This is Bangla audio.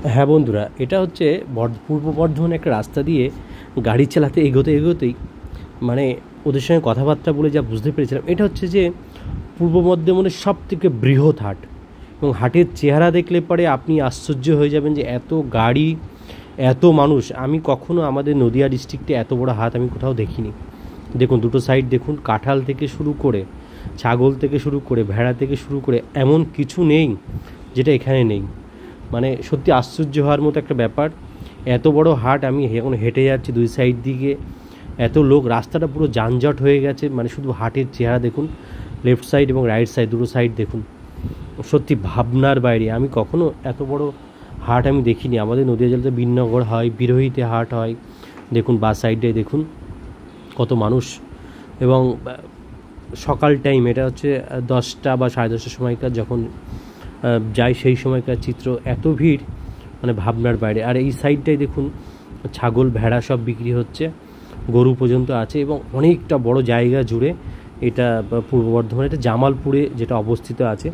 হ্যাঁ বন্ধুরা, এটা হচ্ছে পূর্ব বর্ধমান একটা রাস্তা দিয়ে গাড়ি চালাতে এগোতে এগোতেই মানে ওদের সঙ্গে কথাবার্তা বলে যা বুঝতে পেরেছিলাম, এটা হচ্ছে যে পূর্ব বর্ধমানের সব থেকে বৃহৎ হাট। এবং হাটের চেহারা দেখলে পরে আপনি আশ্চর্য হয়ে যাবেন যে এত গাড়ি, এত মানুষ। আমি কখনো আমাদের নদিয়া ডিস্ট্রিক্টে এত বড় হাট আমি কোথাও দেখিনি। দেখুন দুটো সাইড দেখুন, কাঁঠাল থেকে শুরু করে, ছাগল থেকে শুরু করে, ভেড়া থেকে শুরু করে এমন কিছু নেই যেটা এখানে নেই। মানে সত্যি আশ্চর্য হওয়ার মতো একটা ব্যাপার। এত বড় হাট, আমি এখন হেঁটে যাচ্ছি দুই সাইড দিকে এত লোক, রাস্তাটা পুরো যানজট হয়ে গেছে। মানে শুধু হাটের চেহারা দেখুন, লেফট সাইড এবং রাইট সাইড দুটো সাইড দেখুন, সত্যি ভাবনার বাইরে। আমি কখনো এত বড় হাট আমি দেখিনি। আমাদের নদীয়া জেলাতে বিননগর হয়, বিরোহিতে হাট হয়, দেখুন বা সাইডে দেখুন কত মানুষ। এবং সকাল টাইম, এটা হচ্ছে 10টা বা 10:30টার সময়কার যখন যাই সেই সময়কার চিত্র, এত ভিড় মানে ভাবনার বাইরে। আর এই সাইডটাই দেখুন ছাগল ভেড়া সব বিক্রি হচ্ছে, গরু পর্যন্ত আছে এবং অনেকটা বড় জায়গা জুড়ে এটা পূর্ব বর্ধমানে, এটা জামালপুরে যেটা অবস্থিত আছে।